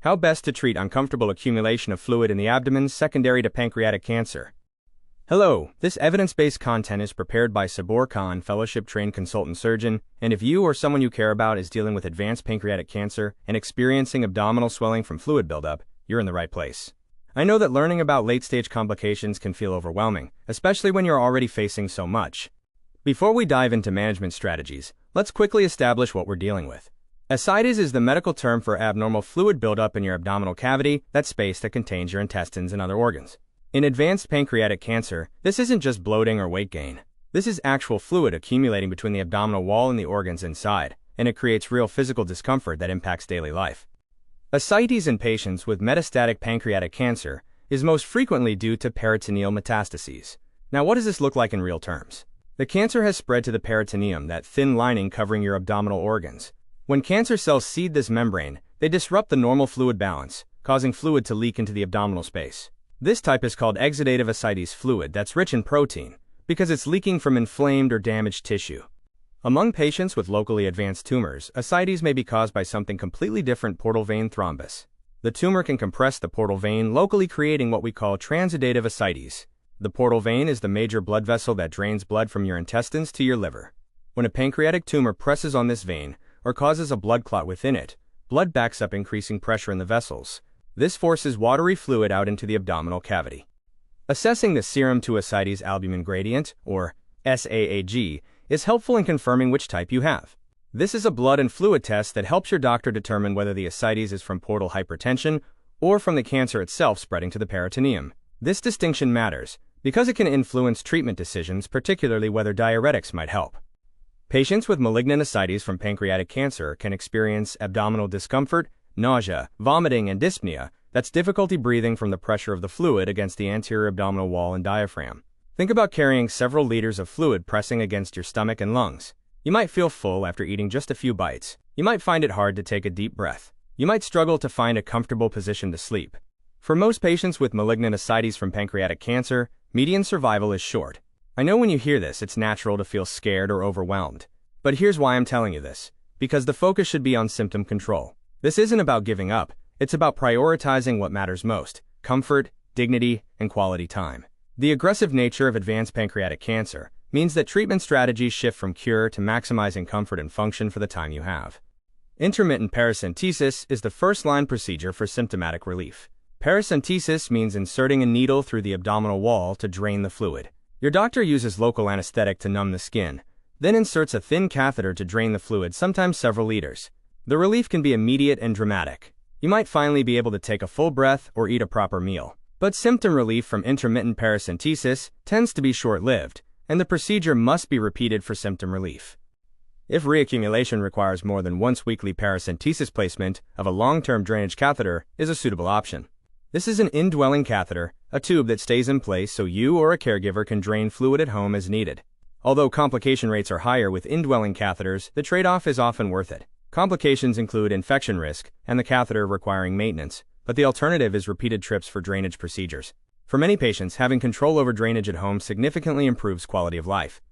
How best to treat uncomfortable accumulation of fluid in the abdomen secondary to pancreatic cancer. Hello, this evidence-based content is prepared by Saboor, fellowship-trained consultant surgeon, and if you or someone you care about is dealing with advanced pancreatic cancer and experiencing abdominal swelling from fluid buildup, you're in the right place. I know that learning about late-stage complications can feel overwhelming, especially when you're already facing so much. Before we dive into management strategies, let's quickly establish what we're dealing with. Ascites is the medical term for abnormal fluid buildup in your abdominal cavity, that space that contains your intestines and other organs. In advanced pancreatic cancer, this isn't just bloating or weight gain. This is actual fluid accumulating between the abdominal wall and the organs inside, and it creates real physical discomfort that impacts daily life. Ascites in patients with metastatic pancreatic cancer is most frequently due to peritoneal metastases. Now, what does this look like in real terms? The cancer has spread to the peritoneum, that thin lining covering your abdominal organs. When cancer cells seed this membrane, they disrupt the normal fluid balance, causing fluid to leak into the abdominal space. This type is called exudative ascites fluid that's rich in protein, because it's leaking from inflamed or damaged tissue. Among patients with locally advanced tumors, ascites may be caused by something completely different: portal vein thrombus. The tumor can compress the portal vein, locally creating what we call transudative ascites. The portal vein is the major blood vessel that drains blood from your intestines to your liver. When a pancreatic tumor presses on this vein, or causes a blood clot within it, blood backs up, increasing pressure in the vessels. This forces watery fluid out into the abdominal cavity. Assessing the serum to ascites albumin gradient, or SAAG, is helpful in confirming which type you have. This is a blood and fluid test that helps your doctor determine whether the ascites is from portal hypertension or from the cancer itself spreading to the peritoneum. This distinction matters because it can influence treatment decisions, particularly whether diuretics might help. Patients with malignant ascites from pancreatic cancer can experience abdominal discomfort, nausea, vomiting, and dyspnea. That's difficulty breathing from the pressure of the fluid against the anterior abdominal wall and diaphragm. Think about carrying several liters of fluid pressing against your stomach and lungs. You might feel full after eating just a few bites. You might find it hard to take a deep breath. You might struggle to find a comfortable position to sleep. For most patients with malignant ascites from pancreatic cancer, median survival is short. I know when you hear this, it's natural to feel scared or overwhelmed. But here's why I'm telling you this. Because the focus should be on symptom control. This isn't about giving up. It's about prioritizing what matters most: comfort, dignity, and quality time. The aggressive nature of advanced pancreatic cancer means that treatment strategies shift from cure to maximizing comfort and function for the time you have. Intermittent paracentesis is the first-line procedure for symptomatic relief. Paracentesis means inserting a needle through the abdominal wall to drain the fluid. Your doctor uses local anesthetic to numb the skin, then inserts a thin catheter to drain the fluid, sometimes several liters. The relief can be immediate and dramatic. You might finally be able to take a full breath or eat a proper meal. But symptom relief from intermittent paracentesis tends to be short-lived, and the procedure must be repeated for symptom relief. If reaccumulation requires more than once weekly, paracentesis placement of a long-term drainage catheter is a suitable option. This is an indwelling catheter, a tube that stays in place so you or a caregiver can drain fluid at home as needed. Although complication rates are higher with indwelling catheters, the trade-off is often worth it. Complications include infection risk and the catheter requiring maintenance, but the alternative is repeated trips for drainage procedures. For many patients, having control over drainage at home significantly improves quality of life.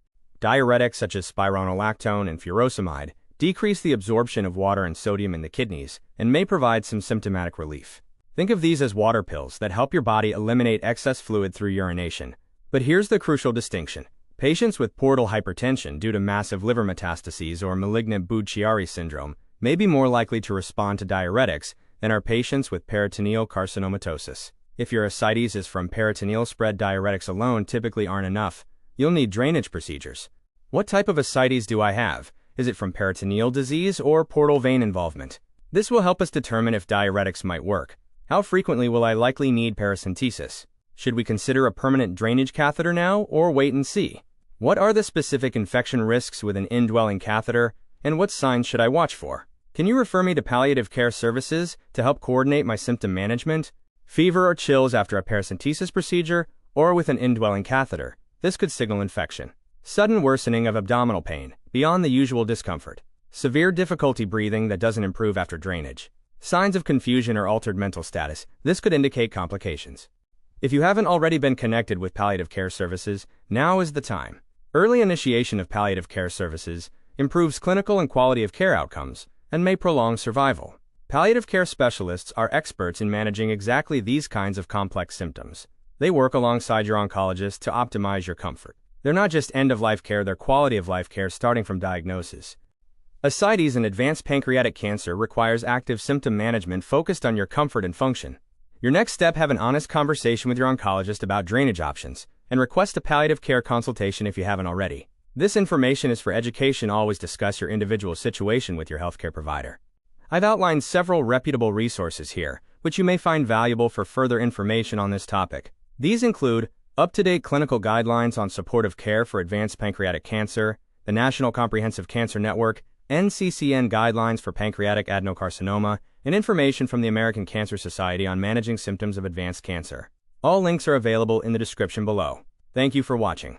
Diuretics such as spironolactone and furosemide decrease the absorption of water and sodium in the kidneys and may provide some symptomatic relief. Think of these as water pills that help your body eliminate excess fluid through urination. But here's the crucial distinction. Patients with portal hypertension due to massive liver metastases or malignant Budd-Chiari syndrome may be more likely to respond to diuretics than are patients with peritoneal carcinomatosis. If your ascites is from peritoneal spread, diuretics alone typically aren't enough. You'll need drainage procedures. What type of ascites do I have? Is it from peritoneal disease or portal vein involvement? This will help us determine if diuretics might work. How frequently will I likely need paracentesis? Should we consider a permanent drainage catheter now or wait and see? What are the specific infection risks with an indwelling catheter, and what signs should I watch for? Can you refer me to palliative care services to help coordinate my symptom management? Fever or chills after a paracentesis procedure or with an indwelling catheter. This could signal infection. Sudden worsening of abdominal pain beyond the usual discomfort. Severe difficulty breathing that doesn't improve after drainage. Signs of confusion or altered mental status. This could indicate complications. If you haven't already been connected with palliative care services, now is the time. Early initiation of palliative care services improves clinical and quality of care outcomes and may prolong survival. Palliative care specialists are experts in managing exactly these kinds of complex symptoms. They work alongside your oncologist to optimize your comfort. They're not just end-of-life care, they're quality-of-life care starting from diagnosis. Ascites and advanced pancreatic cancer requires active symptom management focused on your comfort and function. Your next step: have an honest conversation with your oncologist about drainage options, and request a palliative care consultation if you haven't already. This information is for education. Always discuss your individual situation with your healthcare provider. I've outlined several reputable resources here, which you may find valuable for further information on this topic. These include up-to-date clinical guidelines on supportive care for advanced pancreatic cancer, the National Comprehensive Cancer Network, NCCN guidelines for pancreatic adenocarcinoma, and information from the American Cancer Society on managing symptoms of advanced cancer. All links are available in the description below. Thank you for watching.